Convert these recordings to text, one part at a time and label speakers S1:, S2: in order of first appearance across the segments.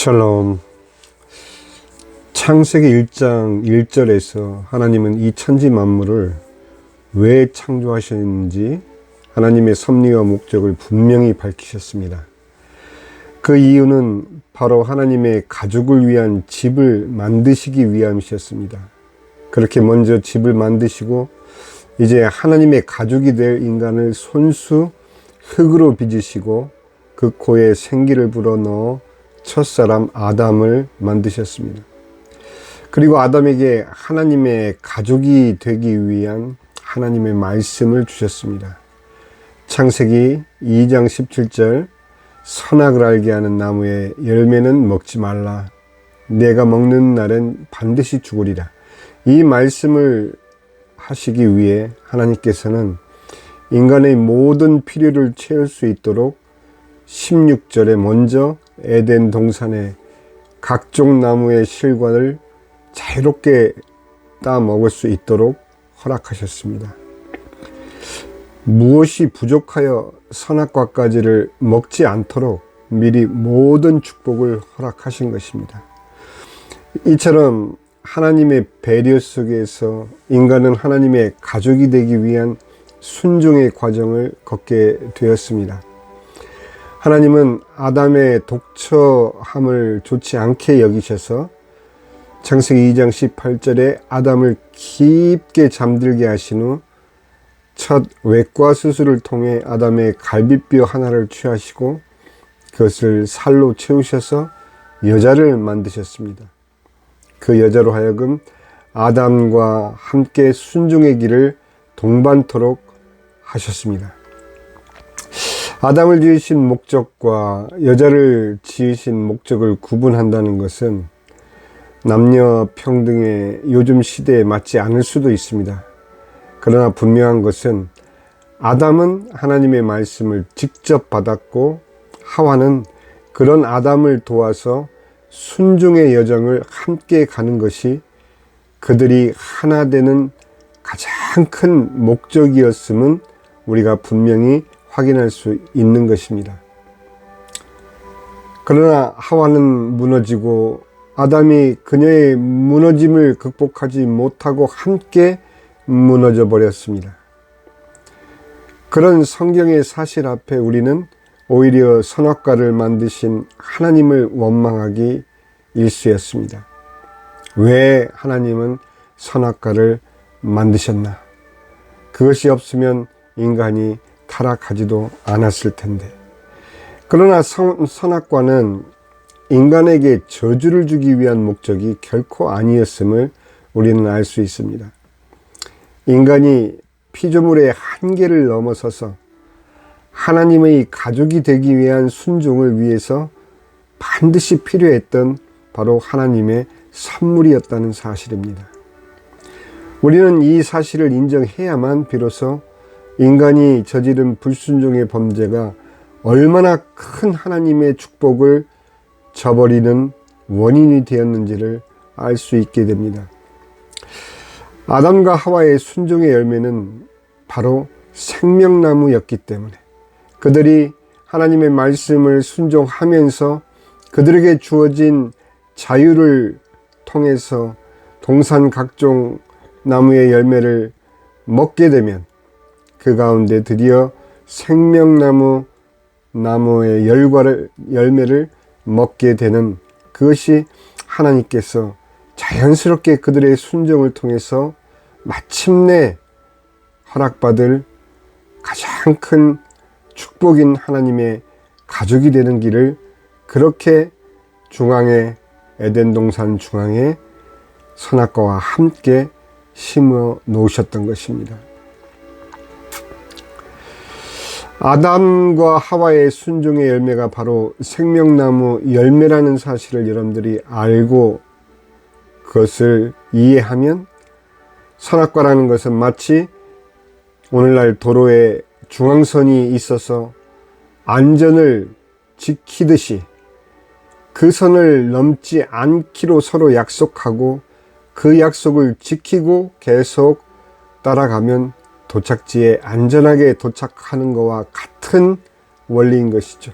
S1: 샬롬. 창세기 1장 1절에서 하나님은 이 천지 만물을 왜 창조하셨는지 하나님의 섭리와 목적을 분명히 밝히셨습니다. 그 이유는 바로 하나님의 가족을 위한 집을 만드시기 위함이셨습니다. 그렇게 먼저 집을 만드시고 이제 하나님의 가족이 될 인간을 손수 흙으로 빚으시고 그 코에 생기를 불어넣어 첫사람 아담을 만드셨습니다. 그리고 아담에게 하나님의 가족이 되기 위한 하나님의 말씀을 주셨습니다. 창세기 2장 17절 선악을 알게 하는 나무의 열매는 먹지 말라. 내가 먹는 날엔 반드시 죽으리라. 이 말씀을 하시기 위해 하나님께서는 인간의 모든 필요를 채울 수 있도록 16절에 먼저 에덴 동산에 각종 나무의 실과를 자유롭게 따 먹을 수 있도록 허락하셨습니다. 무엇이 부족하여 선악과까지를 먹지 않도록 미리 모든 축복을 허락하신 것입니다. 이처럼 하나님의 배려 속에서 인간은 하나님의 가족이 되기 위한 순종의 과정을 걷게 되었습니다. 하나님은 아담의 독처함을 좋지 않게 여기셔서 창세기 2장 18절에 아담을 깊게 잠들게 하신 후 첫 외과 수술을 통해 아담의 갈비뼈 하나를 취하시고 그것을 살로 채우셔서 여자를 만드셨습니다. 그 여자로 하여금 아담과 함께 순종의 길을 동반토록 하셨습니다. 아담을 지으신 목적과 여자를 지으신 목적을 구분한다는 것은 남녀 평등의 요즘 시대에 맞지 않을 수도 있습니다. 그러나 분명한 것은 아담은 하나님의 말씀을 직접 받았고 하와는 그런 아담을 도와서 순종의 여정을 함께 가는 것이 그들이 하나 되는 가장 큰 목적이었음은 우리가 분명히 확인할 수 있는 것입니다. 그러나 하와는 무너지고 아담이 그녀의 무너짐을 극복하지 못하고 함께 무너져 버렸습니다. 그런 성경의 사실 앞에 우리는 오히려 선악과를 만드신 하나님을 원망하기 일쑤였습니다. 왜 하나님은 선악과를 만드셨나? 그것이 없으면 인간이 타락하지도 않았을 텐데. 그러나 선악과는 인간에게 저주를 주기 위한 목적이 결코 아니었음을 우리는 알 수 있습니다. 인간이 피조물의 한계를 넘어서서 하나님의 가족이 되기 위한 순종을 위해서 반드시 필요했던 바로 하나님의 선물이었다는 사실입니다. 우리는 이 사실을 인정해야만 비로소 인간이 저지른 불순종의 범죄가 얼마나 큰 하나님의 축복을 저버리는 원인이 되었는지를 알 수 있게 됩니다. 아담과 하와의 순종의 열매는 바로 생명나무였기 때문에 그들이 하나님의 말씀을 순종하면서 그들에게 주어진 자유를 통해서 동산 각종 나무의 열매를 먹게 되면 그 가운데 드디어 생명나무의 열매를 먹게 되는 그것이 하나님께서 자연스럽게 그들의 순종을 통해서 마침내 허락받을 가장 큰 축복인 하나님의 가족이 되는 길을 그렇게 중앙에 에덴 동산 중앙에 선악과와 함께 심어 놓으셨던 것입니다. 아담과 하와의 순종의 열매가 바로 생명나무 열매라는 사실을 여러분들이 알고 그것을 이해하면 선악과라는 것은 마치 오늘날 도로에 중앙선이 있어서 안전을 지키듯이 그 선을 넘지 않기로 서로 약속하고 그 약속을 지키고 계속 따라가면 도착지에 안전하게 도착하는 것과 같은 원리인 것이죠.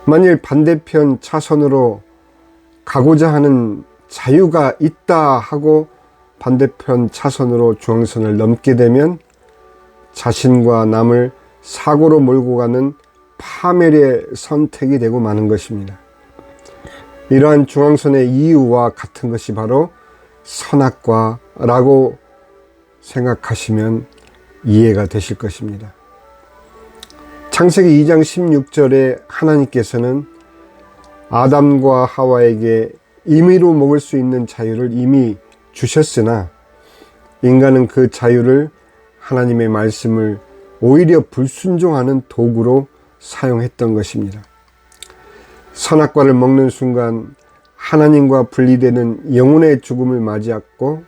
S1: 만일 반대편 차선으로 가고자 하는 자유가 있다 하고 반대편 차선으로 중앙선을 넘게 되면 자신과 남을 사고로 몰고 가는 파멸의 선택이 되고 마는 것입니다. 이러한 중앙선의 이유와 같은 것이 바로 선악과라고 생각하시면 이해가 되실 것입니다. 창세기 2장 16절에 하나님께서는 아담과 하와에게 임의로 먹을 수 있는 자유를 이미 주셨으나 인간은 그 자유를 하나님의 말씀을 오히려 불순종하는 도구로 사용했던 것입니다. 선악과를 먹는 순간 하나님과 분리되는 영혼의 죽음을 맞이했고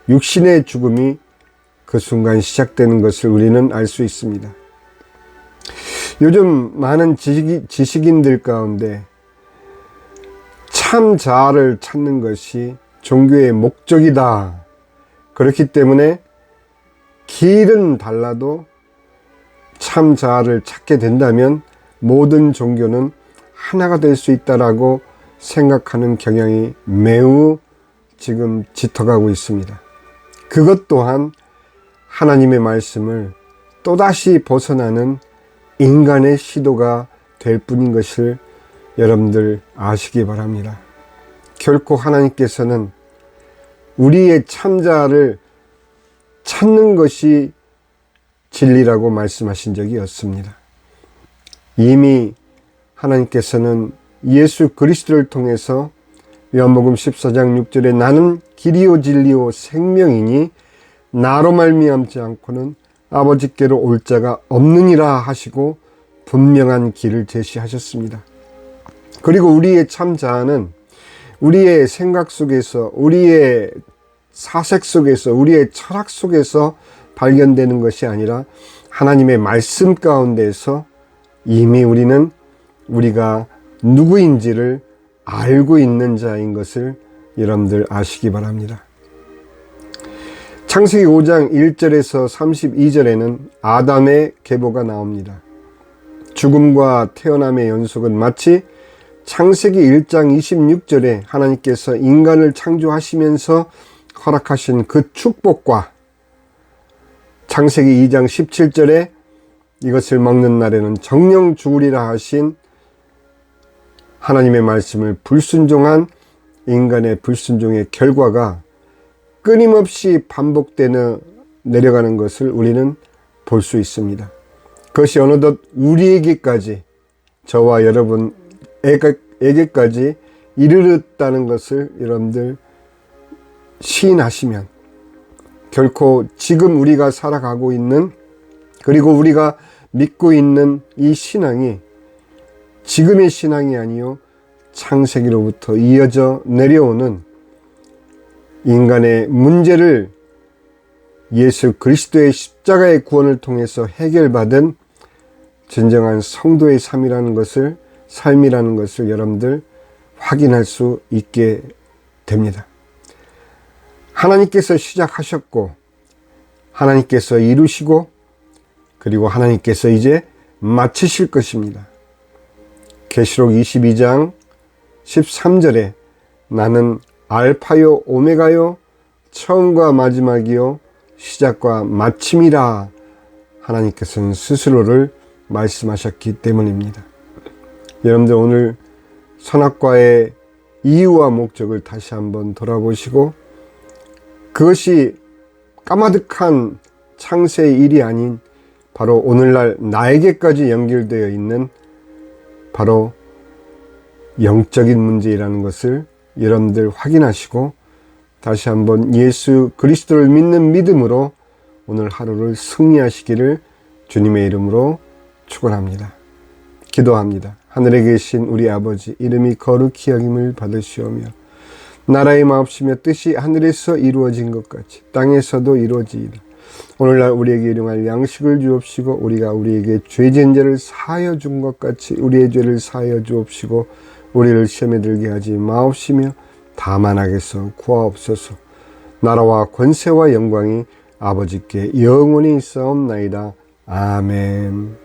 S1: 육신의 죽음이 그 순간 시작되는 것을 우리는 알 수 있습니다. 요즘 많은 지식인들 가운데 참 자아를 찾는 것이 종교의 목적이다. 그렇기 때문에 길은 달라도 참 자아를 찾게 된다면 모든 종교는 하나가 될 수 있다라고 생각하는 경향이 매우 지금 짙어가고 있습니다. 그것 또한 하나님의 말씀을 또다시 벗어나는 인간의 시도가 될 뿐인 것을 여러분들 아시기 바랍니다. 결코 하나님께서는 우리의 참자를 찾는 것이 진리라고 말씀하신 적이 없습니다. 이미 하나님께서는 예수 그리스도를 통해서 요한복음 14장 6절에 나는 길이요 진리요 생명이니 나로 말미암지 않고는 아버지께로 올 자가 없느니라 하시고 분명한 길을 제시하셨습니다. 그리고 우리의 참자아는 우리의 생각 속에서, 우리의 사색 속에서, 우리의 철학 속에서 발견되는 것이 아니라 하나님의 말씀 가운데서 이미 우리는 우리가 누구인지를 알고 있는 자인 것을 여러분들 아시기 바랍니다. 창세기 5장 1절에서 32절에는 아담의 계보가 나옵니다. 죽음과 태어남의 연속은 마치 창세기 1장 26절에 하나님께서 인간을 창조하시면서 허락하신 그 축복과 창세기 2장 17절에 이것을 먹는 날에는 정령 죽으리라 하신 하나님의 말씀을 불순종한 인간의 불순종의 결과가 끊임없이 반복되어 내려가는 것을 우리는 볼 수 있습니다. 그것이 어느덧 우리에게까지, 저와 여러분에게까지 이르렀다는 것을 여러분들 시인하시면 결코 지금 우리가 살아가고 있는, 그리고 우리가 믿고 있는 이 신앙이 지금의 신앙이 아니요 창세기로부터 이어져 내려오는 인간의 문제를 예수 그리스도의 십자가의 구원을 통해서 해결받은 진정한 성도의 삶이라는 것을 여러분들 확인할 수 있게 됩니다. 하나님께서 시작하셨고 하나님께서 이루시고 그리고 하나님께서 이제 마치실 것입니다. 계시록 22장 13절에 나는 알파요 오메가요 처음과 마지막이요 시작과 마침이라 하나님께서는 스스로를 말씀하셨기 때문입니다. 여러분들 오늘 선악과의 이유와 목적을 다시 한번 돌아보시고 그것이 까마득한 창세의 일이 아닌 바로 오늘날 나에게까지 연결되어 있는 바로 영적인 문제라는 것을 여러분들 확인하시고 다시 한번 예수 그리스도를 믿는 믿음으로 오늘 하루를 승리하시기를 주님의 이름으로 축원합니다. 기도합니다. 하늘에 계신 우리 아버지, 이름이 거룩히 여김을 받으시오며 나라의 마옵시며 뜻이 하늘에서 이루어진 것 같이 땅에서도 이루어지이다. 오늘날 우리에게 일용할 양식을 주옵시고 우리가 우리에게 죄진 자를 사하여 준 것 같이 우리의 죄를 사하여 주옵시고 우리를 시험에 들게 하지 마옵시며 다만 악에서 구하옵소서. 나라와 권세와 영광이 아버지께 영원히 있사옵나이다. 아멘.